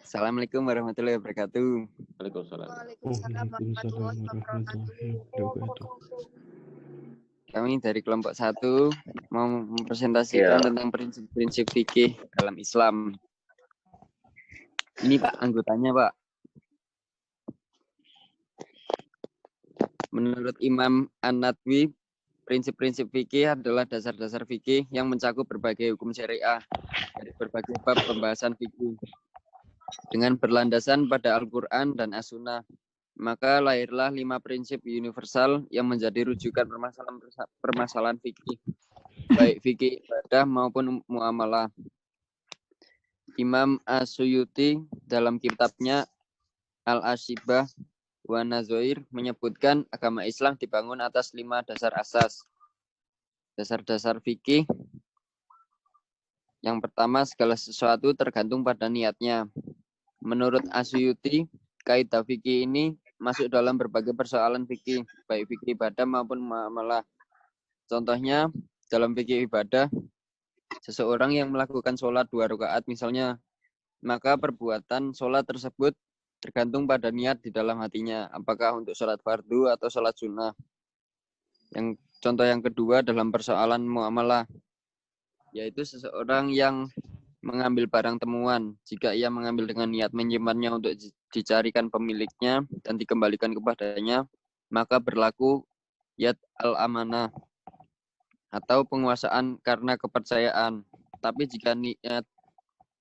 Assalamualaikum warahmatullahi wabarakatuh. Waalaikumsalam. Waalaikumsalam warahmatullahi wabarakatuh. Kami dari kelompok 1 mau mempresentasikan tentang prinsip-prinsip fikih dalam Islam. Ini Pak anggotanya, Pak. Menurut Imam An-Natwi, prinsip-prinsip fikih adalah dasar-dasar fikih yang mencakup berbagai hukum syariah dari berbagai bab pembahasan fikih dengan berlandasan pada Al-Quran dan As-Sunnah. Maka lahirlah 5 prinsip universal yang menjadi rujukan permasalahan fikih, baik fikih ibadah maupun muamalah. Imam As-Suyuti dalam kitabnya Al-Ashibah wa Nazoir menyebutkan agama Islam dibangun atas 5 dasar asas. Dasar-dasar fikih. Yang pertama, segala sesuatu tergantung pada niatnya. Menurut As-Suyuti, kaidah fikih ini masuk dalam berbagai persoalan fikih, baik fikih ibadah maupun muamalah. Contohnya, dalam fikih ibadah, seseorang yang melakukan sholat 2 rakaat misalnya, maka perbuatan sholat tersebut tergantung pada niat di dalam hatinya, apakah untuk sholat fardu atau sholat sunnah. Contoh yang kedua dalam persoalan muamalah, yaitu seseorang yang mengambil barang temuan. Jika ia mengambil dengan niat menyimpannya untuk dicarikan pemiliknya dan dikembalikan kepadanya, maka berlaku yad al-amanah atau penguasaan karena kepercayaan. Tapi jika niat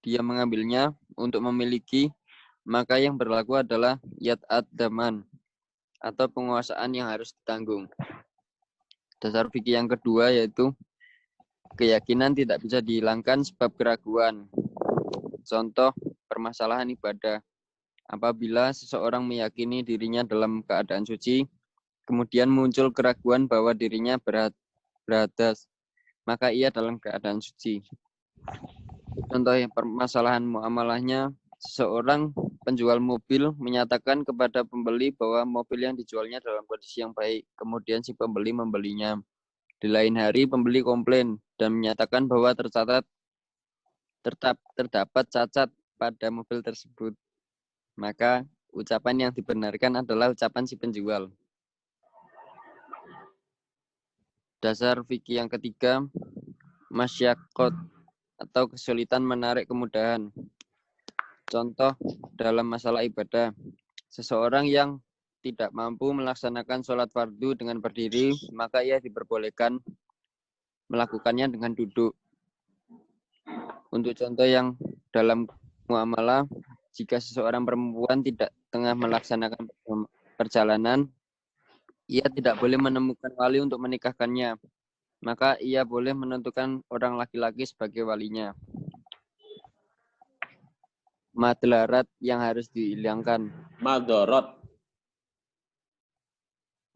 dia mengambilnya untuk memiliki, maka yang berlaku adalah yad ad-daman atau penguasaan yang harus ditanggung. Dasar fikih yang kedua yaitu keyakinan tidak bisa dihilangkan sebab keraguan. Contoh permasalahan ibadah. Apabila seseorang meyakini dirinya dalam keadaan suci, kemudian muncul keraguan bahwa dirinya berhadas, maka ia dalam keadaan suci. Contoh yang permasalahan muamalahnya, seseorang penjual mobil menyatakan kepada pembeli bahwa mobil yang dijualnya dalam kondisi yang baik. Kemudian si pembeli membelinya. Di lain hari pembeli komplain dan menyatakan bahwa terdapat cacat pada mobil tersebut. Maka ucapan yang dibenarkan adalah ucapan si penjual. Dasar fikih yang ketiga, masyaqqat atau kesulitan menarik kemudahan. Contoh dalam masalah ibadah, seseorang yang tidak mampu melaksanakan sholat fardu dengan berdiri, maka ia diperbolehkan melakukannya dengan duduk. Untuk contoh yang dalam muamalah, jika seseorang perempuan tidak tengah melaksanakan perjalanan, ia tidak boleh menemukan wali untuk menikahkannya, maka ia boleh menentukan orang laki-laki sebagai walinya. Madlarat yang harus dihilangkan.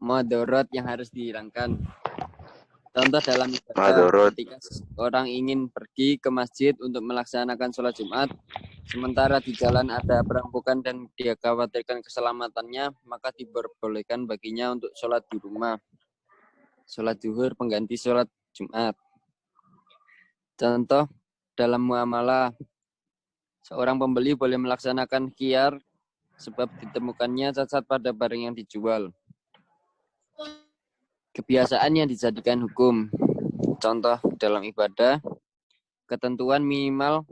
Madorot yang harus dihilangkan. Contoh dalam ibadah, ketika orang ingin pergi ke masjid untuk melaksanakan sholat Jumat, sementara di jalan ada perampokan dan dia khawatirkan keselamatannya, maka diperbolehkan baginya untuk sholat di rumah. Sholat zuhur pengganti sholat Jumat. Contoh dalam muamalah, seorang pembeli boleh melaksanakan khiyar sebab ditemukannya cacat pada barang yang dijual. Kebiasaan yang dijadikan hukum. Contoh dalam ibadah, ketentuan minimal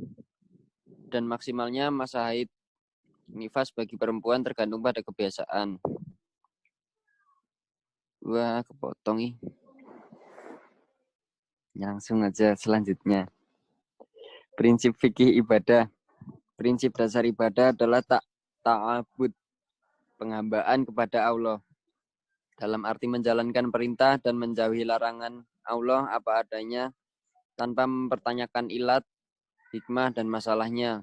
dan maksimalnya masa haid nifas bagi perempuan tergantung pada kebiasaan. Wah, kepotong nih. Langsung aja selanjutnya. Prinsip fikih ibadah. Prinsip dasar ibadah adalah ta'abud, penghambaan kepada Allah. Dalam arti menjalankan perintah dan menjauhi larangan Allah apa adanya tanpa mempertanyakan ilat, hikmah dan masalahnya.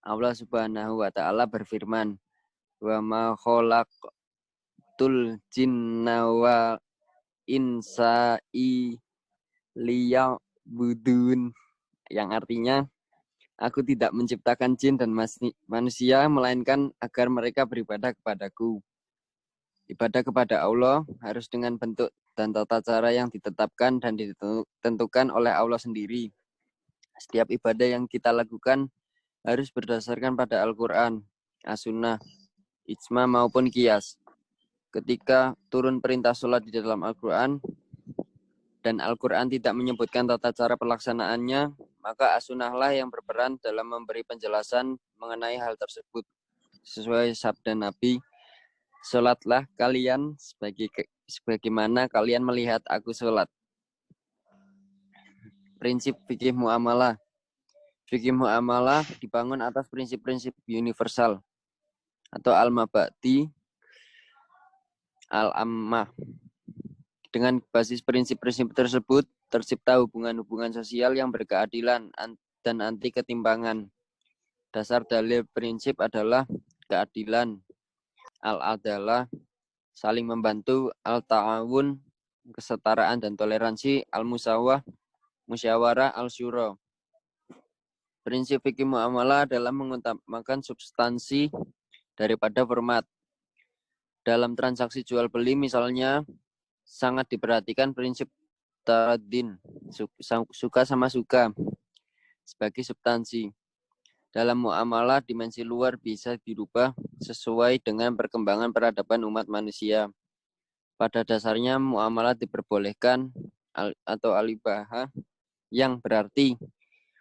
Allah Subhanahu wa taala berfirman, "Wa ma khalaqtul jinna wal insa liya'budun." Yang artinya, aku tidak menciptakan jin dan manusia melainkan agar mereka beribadah kepadaku. Ibadah kepada Allah harus dengan bentuk dan tata cara yang ditetapkan dan ditentukan oleh Allah sendiri. Setiap ibadah yang kita lakukan harus berdasarkan pada Al-Quran, As-Sunnah, Ijma maupun Qiyas. Ketika turun perintah sholat di dalam Al-Quran dan Al-Quran tidak menyebutkan tata cara pelaksanaannya, maka As-Sunnahlah yang berperan dalam memberi penjelasan mengenai hal tersebut. Sesuai sabda Nabi, sholatlah kalian sebagaimana kalian melihat aku sholat. Prinsip fikih muamalah. Fikih muamalah dibangun atas prinsip-prinsip universal atau al-mabadi al-ammah. Dengan basis prinsip-prinsip tersebut, tercipta hubungan-hubungan sosial yang berkeadilan dan anti ketimpangan. Dasar dalil prinsip adalah keadilan, al-adalah, saling membantu, al-ta'awun, kesetaraan dan toleransi, musyawarah, al-syura. Prinsip fikih muamalah adalah mengutamakan substansi daripada format. Dalam transaksi jual beli misalnya, sangat diperhatikan prinsip taradin, suka sama suka, sebagai substansi. Dalam muamalah, dimensi luar bisa dirubah sesuai dengan perkembangan peradaban umat manusia. Pada dasarnya, muamalah diperbolehkan atau al-ibahah, yang berarti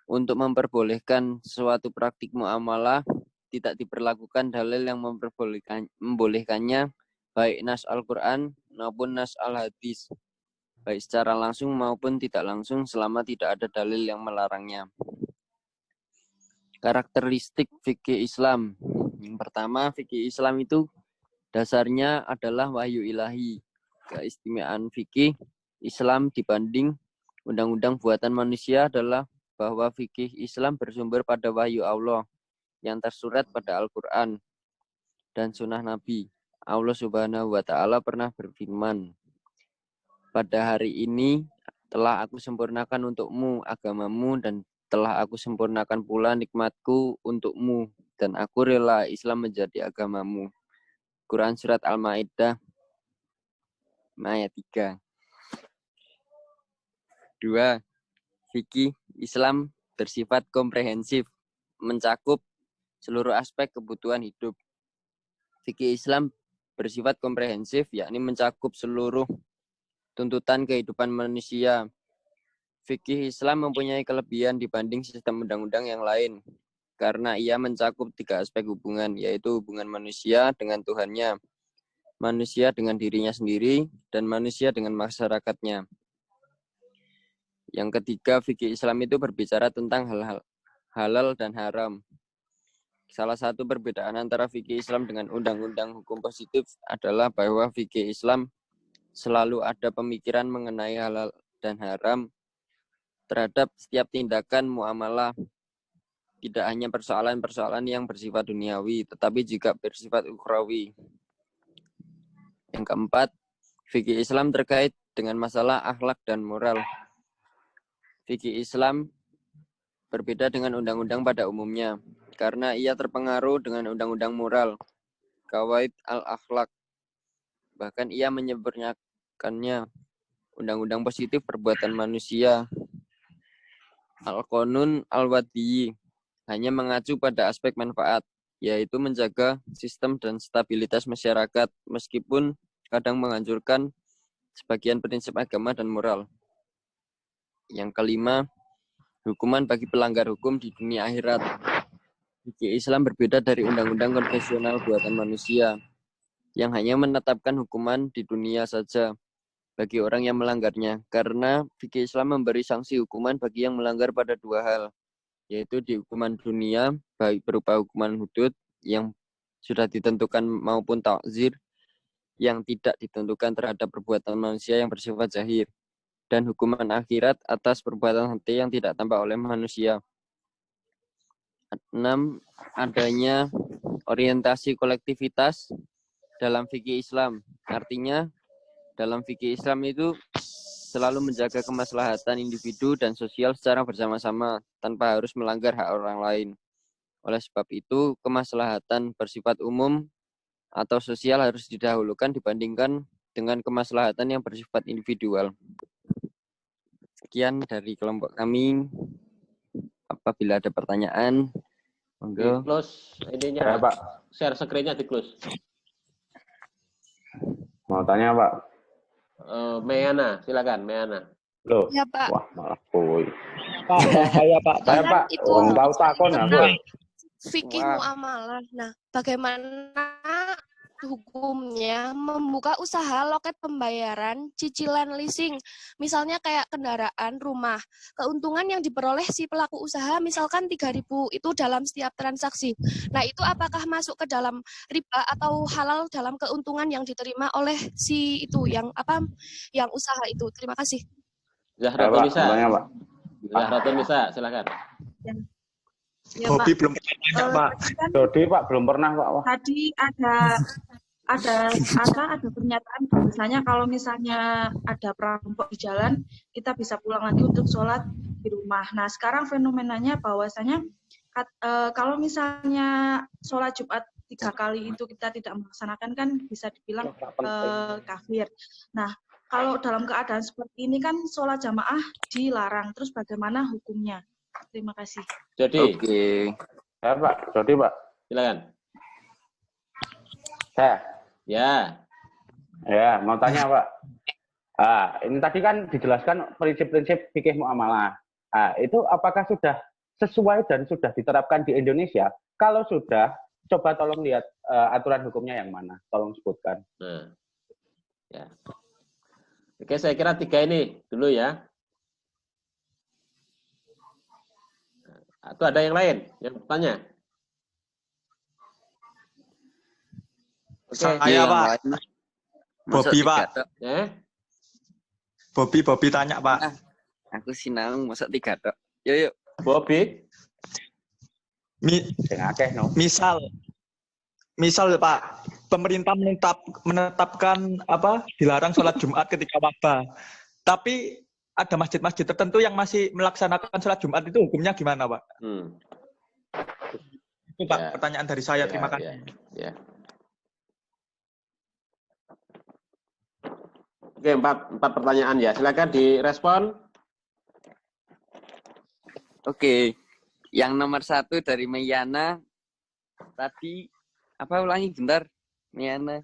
untuk memperbolehkan suatu praktik muamalah tidak diperlakukan dalil yang membolehkannya, baik nas Al-Quran maupun nas Al-Hadis, baik secara langsung maupun tidak langsung selama tidak ada dalil yang melarangnya. Karakteristik fikih Islam. Yang pertama, fikih Islam itu dasarnya adalah wahyu ilahi. Keistimewaan fikih Islam dibanding undang-undang buatan manusia adalah bahwa fikih Islam bersumber pada wahyu Allah yang tersurat pada Al-Quran dan sunnah Nabi. Allah Subhanahu wa Ta'ala pernah berfirman, pada hari ini telah aku sempurnakan untukmu agamamu dan telah aku sempurnakan pula nikmatku untukmu dan aku rela Islam menjadi agamamu. Quran Surat Al-Ma'idah ayat 3. 2. Fikih Islam bersifat komprehensif, mencakup seluruh aspek kebutuhan hidup. Fikih Islam bersifat komprehensif, yakni mencakup seluruh tuntutan kehidupan manusia. Fikih Islam mempunyai kelebihan dibanding sistem undang-undang yang lain, karena ia mencakup 3 aspek hubungan, yaitu hubungan manusia dengan Tuhannya, manusia dengan dirinya sendiri, dan manusia dengan masyarakatnya. Yang ketiga, fikih Islam itu berbicara tentang hal-hal halal dan haram. Salah satu perbedaan antara fikih Islam dengan undang-undang hukum positif adalah bahwa fikih Islam selalu ada pemikiran mengenai halal dan haram terhadap setiap tindakan muamalah. Tidak hanya persoalan-persoalan yang bersifat duniawi, tetapi juga bersifat ukhrawi. Yang keempat, fikih Islam terkait dengan masalah akhlak dan moral. Fikih Islam berbeda dengan undang-undang pada umumnya, karena ia terpengaruh dengan undang-undang moral, Qawaid al-Akhlaq. Bahkan ia menyempurnakannya. Undang-undang positif perbuatan manusia, Al-Qanun al-Wadiyyi, hanya mengacu pada aspek manfaat, yaitu menjaga sistem dan stabilitas masyarakat, meskipun kadang menghancurkan sebagian prinsip agama dan moral. Yang kelima, hukuman bagi pelanggar hukum di dunia akhirat. Fikih Islam berbeda dari undang-undang konvensional buatan manusia, yang hanya menetapkan hukuman di dunia saja bagi orang yang melanggarnya, karena fikih Islam memberi sanksi hukuman bagi yang melanggar pada 2 hal, yaitu di hukuman dunia, baik berupa hukuman hudud yang sudah ditentukan maupun ta'zir yang tidak ditentukan terhadap perbuatan manusia yang bersifat zahir, dan hukuman akhirat atas perbuatan hati yang tidak tampak oleh manusia. 6. Adanya orientasi kolektivitas dalam fikih Islam. Artinya, dalam fikih Islam itu selalu menjaga kemaslahatan individu dan sosial secara bersama-sama tanpa harus melanggar hak orang lain. Oleh sebab itu, kemaslahatan bersifat umum atau sosial harus didahulukan dibandingkan dengan kemaslahatan yang bersifat individual. Sekian dari kelompok kami. Apabila ada pertanyaan, Di Monggo. close Ya, ininya, Pak. share screen-nya di close. Mau tanya, Pak. Meana, silakan Meana. Loh. Ya, Pak. Wah, malah boy. Pak, saya Pak. Saya, Kan Pak, itu orang tahu takon aku. tentang fikih Wah. muamalah. Nah, bagaimana hukumnya membuka usaha loket pembayaran cicilan leasing, misalnya kayak kendaraan, rumah. Keuntungan yang diperoleh si pelaku usaha misalkan 3.000 itu dalam setiap transaksi. Nah, itu apakah masuk ke dalam riba atau halal dalam keuntungan yang diterima oleh si itu yang usaha itu? Terima kasih. Zahratun Pak, Nisa. mau tanya, Pak. Zahratun Nisa, silakan. Ya, Hobi Pak. belum pernah tanya, Pak. Tadi kan Dodi, Pak, belum pernah, Pak. Wah. tadi ada pernyataan bahwasanya kalau misalnya ada perampok di jalan, kita bisa pulang lagi untuk sholat di rumah. Nah, sekarang fenomenanya bahwasanya kalau misalnya sholat Jumat 3 kali itu kita tidak melaksanakan kan bisa dibilang kafir. Nah, kalau dalam keadaan seperti ini kan sholat jamaah dilarang. Terus bagaimana hukumnya? Terima kasih. Jadi, Oke. Ya, Pak. Dodi, Pak. silakan. Saya. Ya. Ya, mau tanya, Pak. Ini tadi kan dijelaskan prinsip-prinsip fikih muamalah. Itu apakah sudah sesuai dan sudah diterapkan di Indonesia? Kalau sudah, coba tolong lihat aturan hukumnya yang mana. Tolong sebutkan. Nah, ya. Oke, saya kira 3 ini dulu ya. Atau ada yang lain yang bertanya? Oke. Saya, Pak. Bobi, Pak. Bobi tanya, Pak. Aku sinau masuk 3 tok. Yuk. Bobi. Sing akeh, no. Misal Pak, pemerintah menetapkan dilarang sholat Jumat ketika wabah. Tapi ada masjid-masjid tertentu yang masih melaksanakan sholat Jumat, itu hukumnya gimana, Pak? Itu Pak, Ya. pertanyaan dari saya. Terima kasih. Ya. Oke, 4 pertanyaan ya. Silakan direspon. Oke. Yang nomor 1 dari Meyana. Tadi ulangi bentar. Meyana.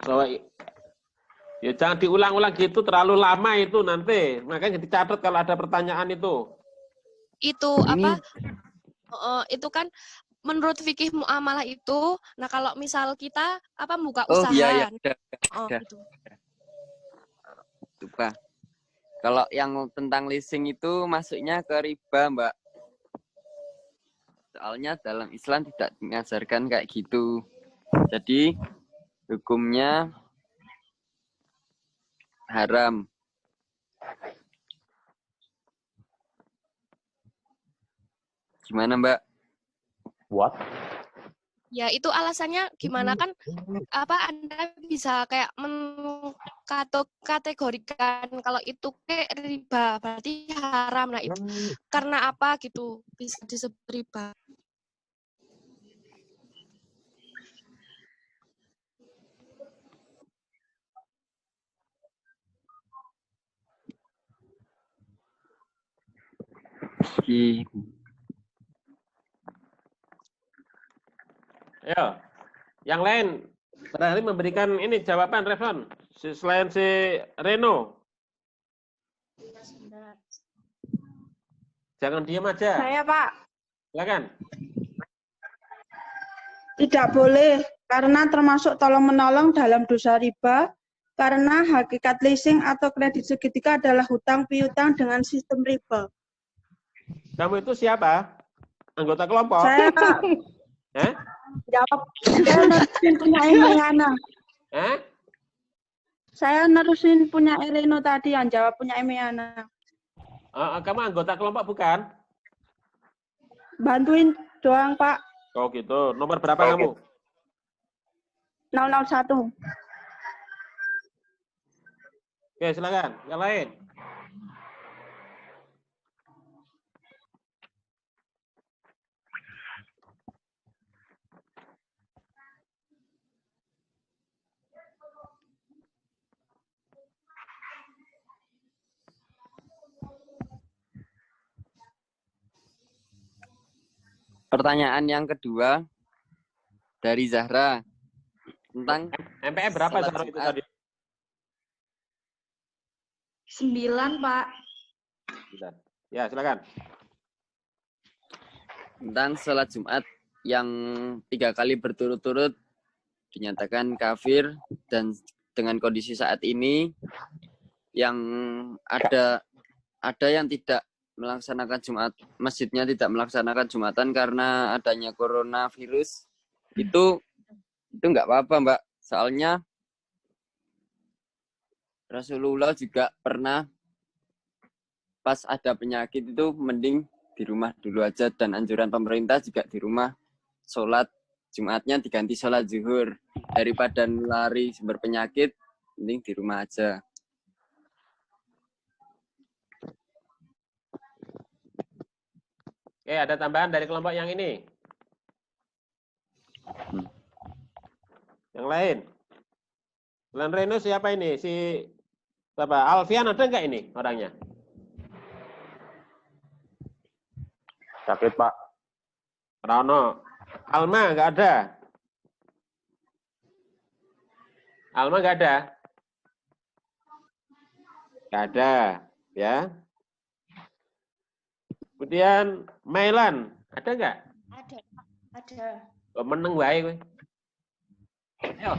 Bahwa ya jangan diulang-ulang gitu, terlalu lama itu nanti. Makanya dicatat kalau ada pertanyaan itu. Itu itu kan menurut fikih muamalah itu, nah kalau misal kita buka usaha. Iya. Gitu. Lupa. Kalau yang tentang leasing itu masuknya ke riba, Mbak. Soalnya dalam Islam tidak mengajarkan kayak gitu. Jadi hukumnya haram. Gimana, Mbak? What? Ya itu alasannya gimana kan Anda bisa kayak mengkategorikan kalau itu kayak riba berarti haram. Nah itu karena apa gitu bisa disebut riba. Ayo. Yang lain berarti memberikan ini jawaban, Revon. Selain si Reno. Jangan diam aja. Saya, Pak. Silakan. Tidak boleh, karena termasuk tolong-menolong dalam dosa riba, karena hakikat leasing atau kredit segitiga adalah hutang piutang dengan sistem riba. Kamu itu siapa? Anggota kelompok? Saya, Pak. Jawab. Saya nerusin punya Emeyana. Saya nerusin punya Reno tadi yang jawab punya Emeyana. Kamu anggota kelompok bukan? Bantuin doang, Pak. Oh gitu. Nomor berapa kamu? 001. Oke, silakan. Yang lain. Pertanyaan yang kedua dari Zahra tentang MPM berapa sholat Zahra itu Jumat. tadi? 9, Pak. Bentar. Ya, silakan. Tentang sholat Jumat yang 3 kali berturut-turut dinyatakan kafir, dan dengan kondisi saat ini yang ada yang tidak melaksanakan Jumat, masjidnya tidak melaksanakan Jumatan karena adanya coronavirus, itu nggak apa-apa, Mbak. Soalnya Rasulullah juga pernah pas ada penyakit itu mending di rumah dulu aja, dan anjuran pemerintah juga di rumah sholat Jumatnya diganti sholat zuhur, daripada lari sumber penyakit mending di rumah aja. Oke, ada tambahan dari kelompok yang ini? Yang lain? Selain Reno siapa ini? Si siapa? Alfian ada nggak ini orangnya? Sakit, Pak. Rano. Alma nggak ada. Alma nggak ada. Nggak ada, ya. Kemudian Mailan, ada nggak? Ada. Oh, meneng wae kowe. Ayo.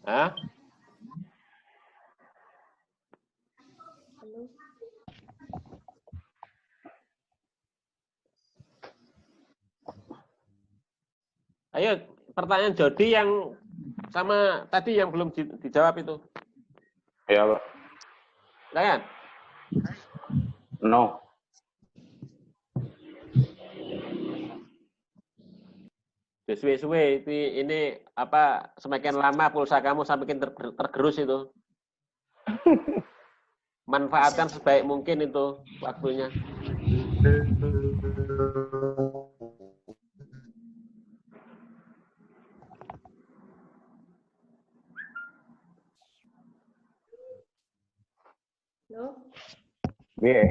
Hah? Ayo, pertanyaan Jody yang sama tadi yang belum dijawab itu. Ya, Pak. Silakan. No. Suwe-suwe ini apa semakin lama pulsa kamu semakin tergerus itu. Manfaatkan sebaik mungkin itu waktunya. Halo? Iya.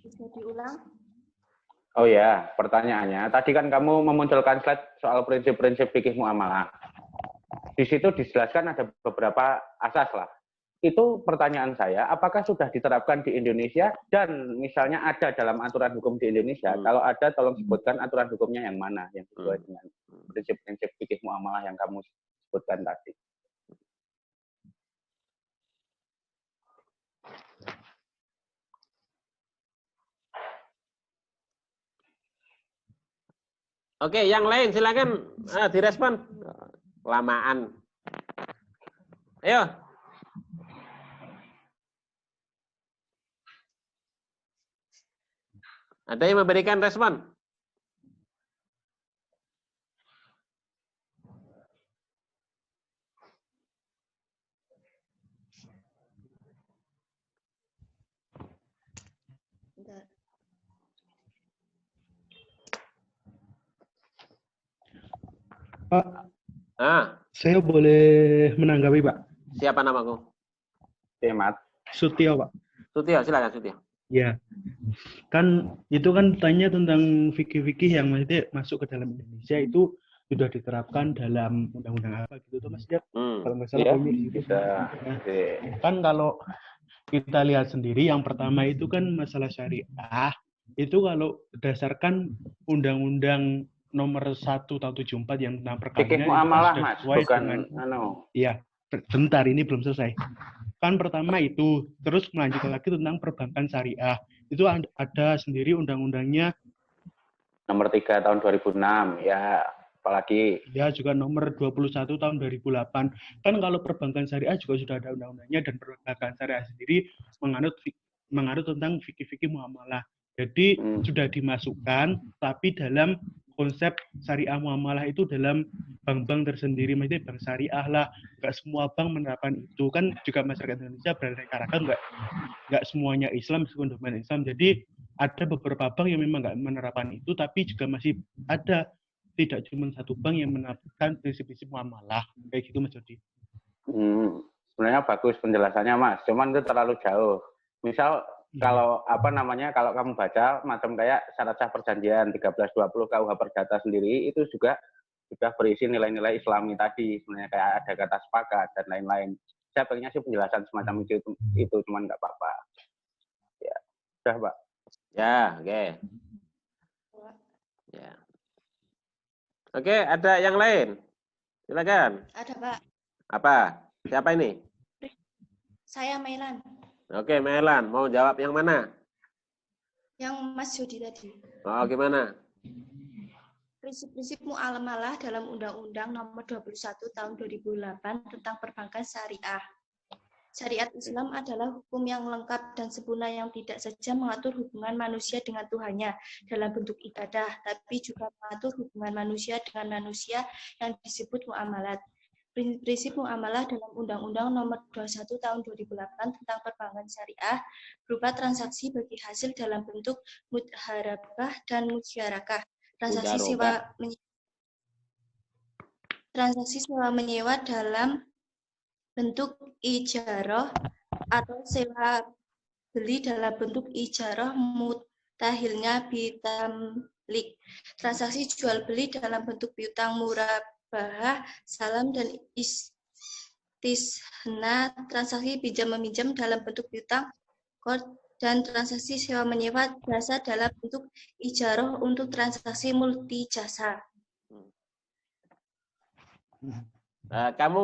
Bisa diulang? Oh ya, pertanyaannya. Tadi kan kamu memunculkan slide soal prinsip-prinsip fikih muamalah. Di situ dijelaskan ada beberapa asas lah. Itu pertanyaan saya, apakah sudah diterapkan di Indonesia dan misalnya ada dalam aturan hukum di Indonesia? Kalau ada, tolong sebutkan aturan hukumnya yang mana yang sesuai dengan prinsip-prinsip fikih muamalah yang kamu sebutkan tadi. Oke, yang lain silakan direspon. Lamaan. Ayo. Ada yang memberikan respon? Pak, saya boleh menanggapi, Pak? Siapa namaku? Mat. Sutio, Pak. Sutio, silakan Sutio. Ya, kan itu kan tanya tentang fikih-fikih yang masuk ke dalam Indonesia itu sudah diterapkan dalam undang-undang apa gitu tuh Mas Diak? Kalau nggak salah gitu. Bisa. Nah, kan kalau kita lihat sendiri yang pertama itu kan masalah syariah itu kalau berdasarkan undang-undang nomor 1 tahun 74 yang tentang perkawinan fikih muamalah, itu Mas, sesuai bukan dengan iya, bentar ini belum selesai. Kan pertama itu, terus melanjutkan lagi tentang perbankan syariah. Itu ada sendiri undang-undangnya nomor 3 tahun 2006 ya, apalagi ya juga nomor 21 tahun 2008. Kan kalau perbankan syariah juga sudah ada undang-undangnya, dan perbankan syariah sendiri menganut tentang fikih-fikih muamalah. Jadi sudah dimasukkan tapi dalam konsep syariah muamalah itu dalam bank-bank tersendiri, maksudnya bank syariah lah, nggak semua bank menerapkan itu. Kan juga masyarakat Indonesia beraneka ragam, nggak semuanya Islam, meskipun domain Islam. Jadi ada beberapa bank yang memang nggak menerapkan itu, tapi juga masih ada tidak cuma satu bank yang menerapkan prinsip-prinsip muamalah kayak gitu Mas Jody. Sebenarnya bagus penjelasannya Mas, cuman itu terlalu jauh. Misal kalau kalau kamu baca macam kayak syarat sah perjanjian 1320 KUH Perdata sendiri itu juga sudah berisi nilai-nilai Islami tadi, sebenarnya kayak ada kata sepakat dan lain-lain. Saya pengennya sih penjelasan semacam itu cuman nggak apa-apa. Ya, sudah Pak. Ya, oke. Ya. Oke, ada yang lain? Silakan. Ada Pak. Apa? Siapa ini? Saya Mailan. Oke, Melan. Mau jawab yang mana? Yang Mas Jody tadi. Oh, gimana? Prinsip-prinsip muamalah dalam Undang-Undang Nomor 21 Tahun 2008 tentang Perbankan Syariah. Syariat Islam adalah hukum yang lengkap dan sempurna yang tidak saja mengatur hubungan manusia dengan Tuhannya dalam bentuk ibadah, tapi juga mengatur hubungan manusia dengan manusia yang disebut muamalat. Prinsip muamalah dalam Undang-Undang Nomor 21 Tahun 2008 tentang Perbankan Syariah berupa transaksi bagi hasil dalam bentuk mudharabah dan musyarakah. Transaksi sewa menyewa dalam bentuk ijarah atau sewa beli dalam bentuk ijarah mutahilnya bitamlik. Transaksi jual beli dalam bentuk piutang murabahah, salam dan istisna, transaksi pinjam meminjam dalam bentuk piutang, qard, dan transaksi sewa menyewa jasa dalam bentuk ijarah untuk transaksi multi jasa. Kamu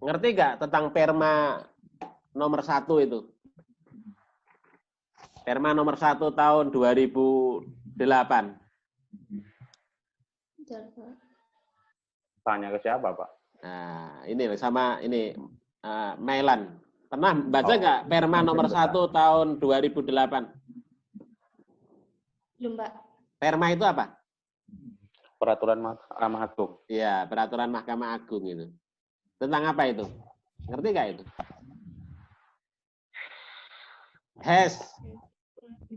ngerti nggak tentang Perma nomor 1 itu? Perma nomor 1 tahun 2008. Tanya ke siapa Pak? Nah, ini sama ini Mailan. Pernah baca nggak Perma nomor 1 tahun 2008? Belum, Pak. Perma itu apa? Peraturan Mahkamah Agung. Iya, peraturan Mahkamah Agung itu. Tentang apa itu? Ngerti nggak itu?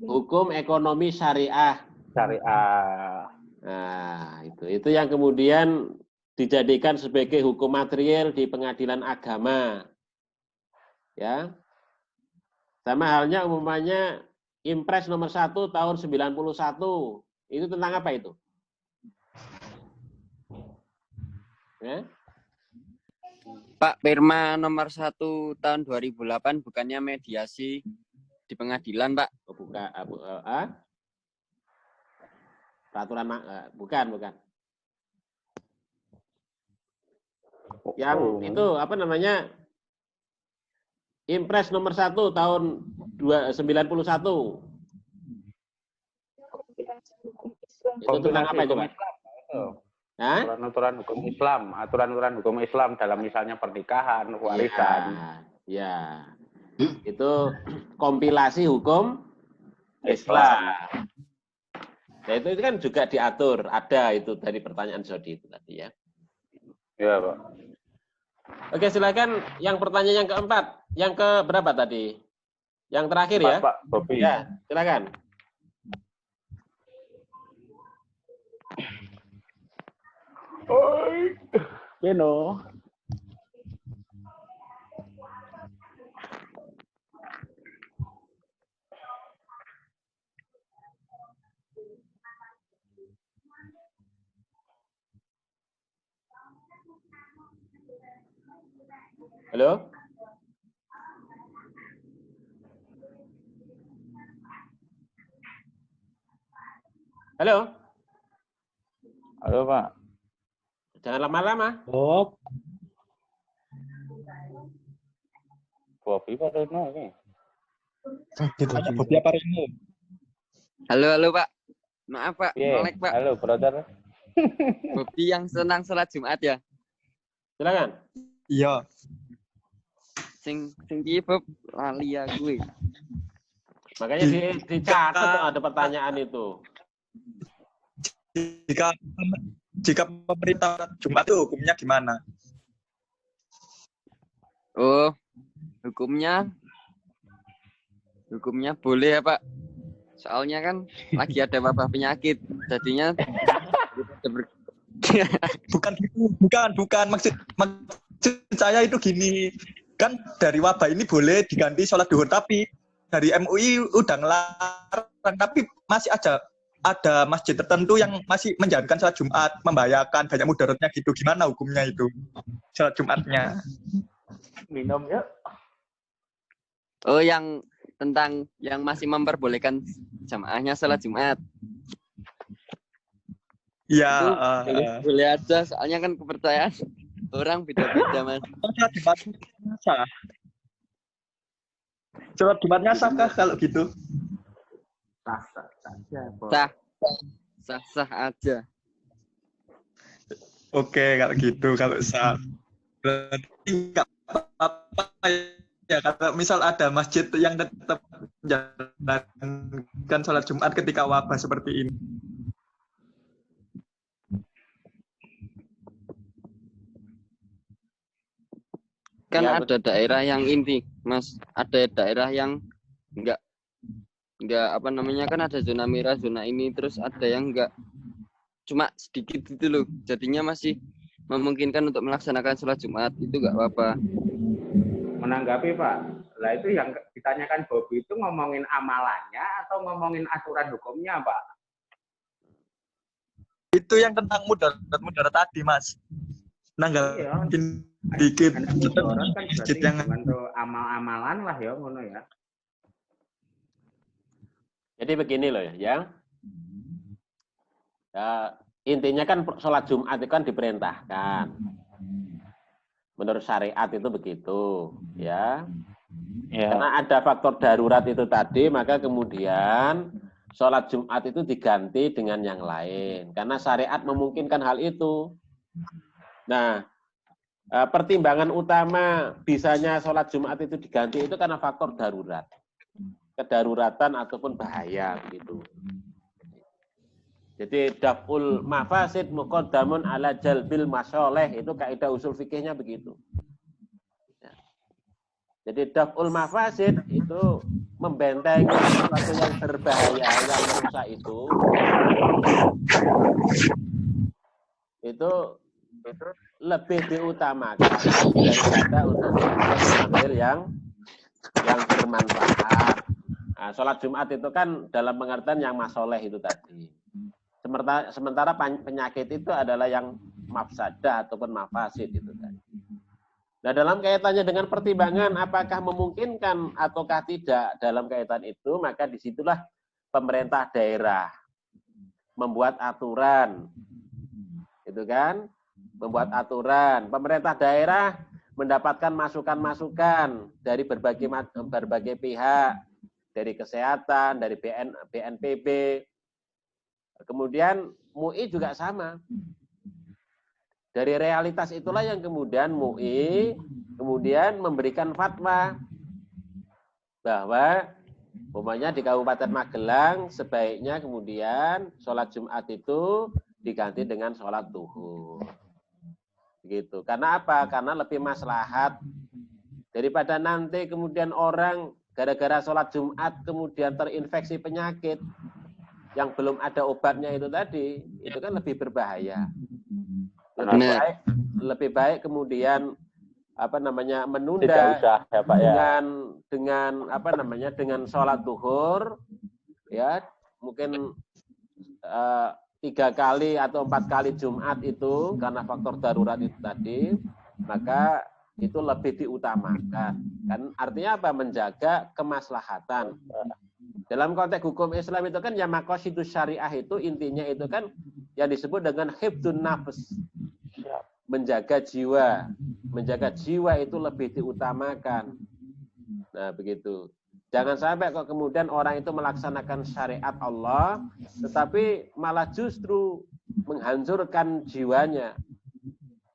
Hukum ekonomi syariah. Syariah. Nah, itu yang kemudian dijadikan sebagai hukum material di pengadilan agama. Ya. Sama halnya umumnya Impres nomor 1 tahun 91. Itu tentang apa itu? Ya? Pak, Perma nomor 1 tahun 2008 bukannya mediasi di pengadilan, Pak? Oh, bukan. Peraturan bukan. Yang itu apa namanya? Impres nomor 1 tahun 91. Itu tentang apa itu, Pak? Aturan-aturan hukum Islam, aturan-aturan hukum Islam dalam misalnya pernikahan, warisan. Ya. Itu kompilasi hukum Islam. Nah, itu kan juga diatur, ada itu dari pertanyaan Jody itu tadi ya. Iya, Pak. Oke, silakan yang pertanyaan yang keempat. Yang ke berapa tadi? Yang terakhir ya? Pak Bobi. Ya, silakan. Oi, Beno. Halo? Halo? Halo, Pak. Jangan lama-lama. Bob. Bobi Pak Reno ini. Tanya Bobi apa Reno? Halo, Pak. Maaf, Pak. Yeah. Melek, Pak. Halo, brother. Bobi yang senang sholat Jumat ya? Silakan. Iya. Sing piye, Bob? Lali ya gue. Makanya dicatat ada pertanyaan itu. jika pemerintah Jumat itu hukumnya gimana? Oh, hukumnya boleh ya Pak. Soalnya kan lagi ada wabah penyakit, jadinya bukan maksud saya itu gini, kan dari wabah ini boleh diganti sholat duhur, tapi dari MUI udah ngelarang, tapi masih ada masjid tertentu yang masih menjalankan sholat Jumat, membahayakan, banyak mudaratnya gitu. Gimana hukumnya itu sholat Jumatnya? Minum yuk. Oh, yang tentang yang masih memperbolehkan jamaahnya sholat Jumat. Ya, boleh aja, soalnya kan kepercayaan orang beda-beda Mas. Sholat Jumatnya sah kah kalau gitu? Sah aja. Oke, kalau gitu, kalau sah. Berarti nggak apa-apa ya, kalau misal ada masjid yang tetap menjalankan sholat Jumat ketika wabah seperti ini. Kan ya, ada daerah yang inti, Mas. Ada daerah yang enggak apa namanya, kan ada zona merah, zona ini, terus ada yang enggak, cuma sedikit gitu loh. Jadinya masih memungkinkan untuk melaksanakan sholat Jumat, itu enggak apa-apa. Menanggapi Pak, lah itu yang ditanyakan Bobi itu ngomongin amalannya atau ngomongin aturan hukumnya Pak? Itu yang tentang mudarat tadi Mas. Nanggapin dikit. Mudarat kan berarti yang amal-amalan lah ya, ngono ya. Jadi begini loh ya. Intinya kan sholat Jumat itu kan diperintahkan. Menurut syariat itu begitu, ya. Karena ada faktor darurat itu tadi, maka kemudian sholat Jumat itu diganti dengan yang lain. Karena syariat memungkinkan hal itu. Nah, pertimbangan utama bisanya sholat Jumat itu diganti itu karena faktor darurat. Kedaruratan ataupun bahaya, begitu. Jadi daf'ul mafasid muqaddamun ala jalbil masoleh, itu kaidah usul fikihnya begitu. Jadi daf'ul mafasid itu membentengi sesuatu yang berbahaya, yang merusak itu lebih diutamakan daripada untuk mengambil yang bermanfaat. Nah, sholat Jumat itu kan dalam pengertian yang masoleh itu tadi. Sementara penyakit itu adalah yang mafsadah ataupun mafasid itu tadi. Nah, dalam kaitannya dengan pertimbangan apakah memungkinkan ataukah tidak dalam kaitan itu, maka disitulah pemerintah daerah membuat aturan, itu kan, membuat aturan. Pemerintah daerah mendapatkan masukan-masukan dari berbagai pihak, dari kesehatan, dari BNPB. Kemudian MUI juga sama. Dari realitas itulah yang kemudian MUI kemudian memberikan fatwa bahwa umpamanya di Kabupaten Magelang sebaiknya kemudian sholat Jumat itu diganti dengan sholat duhur. Begitu. Karena apa? Karena lebih maslahat daripada nanti kemudian orang gara-gara sholat Jumat kemudian terinfeksi penyakit yang belum ada obatnya itu tadi, itu kan lebih berbahaya. Lebih baik kemudian menunda ya, Pak, dengan sholat duhur, ya mungkin 3 kali atau 4 kali Jumat itu karena faktor darurat itu tadi, maka itu lebih diutamakan. Kan artinya apa? Menjaga kemaslahatan. Dalam konteks hukum Islam itu kan yang maqasidus syariah itu intinya itu kan yang disebut dengan hifdzun nafs. Menjaga jiwa. Menjaga jiwa itu lebih diutamakan. Nah, begitu. Jangan sampai kok kemudian orang itu melaksanakan syariat Allah tetapi malah justru menghancurkan jiwanya.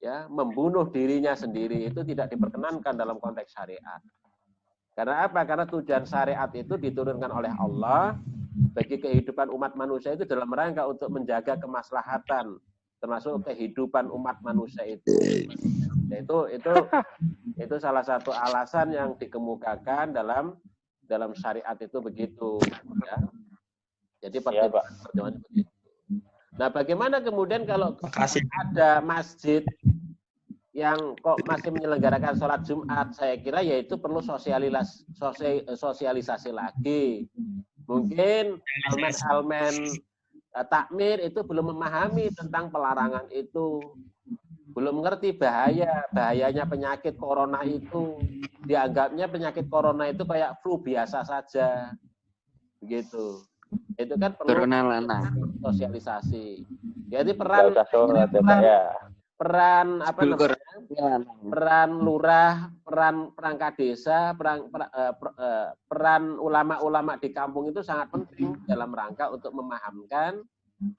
Ya, membunuh dirinya sendiri, itu tidak diperkenankan dalam konteks syariat. Karena apa? Karena tujuan syariat itu diturunkan oleh Allah bagi kehidupan umat manusia itu dalam rangka untuk menjaga kemaslahatan, termasuk kehidupan umat manusia itu. Ya, itu salah satu alasan yang dikemukakan dalam syariat itu begitu. Ya. Jadi pertimbangan begitu. Nah, bagaimana kemudian kalau ada masjid yang kok masih menyelenggarakan sholat Jumat? Saya kira yaitu perlu sosialisasi lagi. Mungkin almen-almen takmir itu belum memahami tentang pelarangan itu, belum mengerti bahayanya penyakit corona itu. Dianggapnya penyakit corona itu kayak flu biasa saja, begitu. Itu kan perlu sosialisasi. Jadi peran lurah, peran perangkat desa, peran ulama-ulama di kampung itu sangat penting dalam rangka untuk memahamkan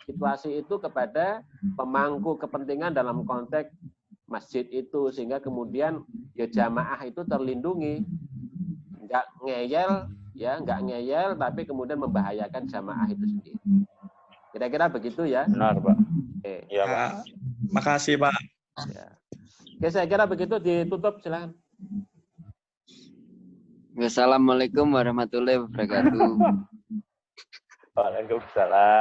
situasi itu kepada pemangku kepentingan dalam konteks masjid itu, sehingga kemudian ya jamaah itu terlindungi, nggak ngeyel tapi kemudian membahayakan jamaah itu sendiri. Kira-kira begitu ya. Benar, Pak. Oke. Ya, Pak. Makasih, Pak. Ya. Oke, saya kira begitu, ditutup, silakan. Wassalamualaikum warahmatullahi wabarakatuh. Waalaikumsalam.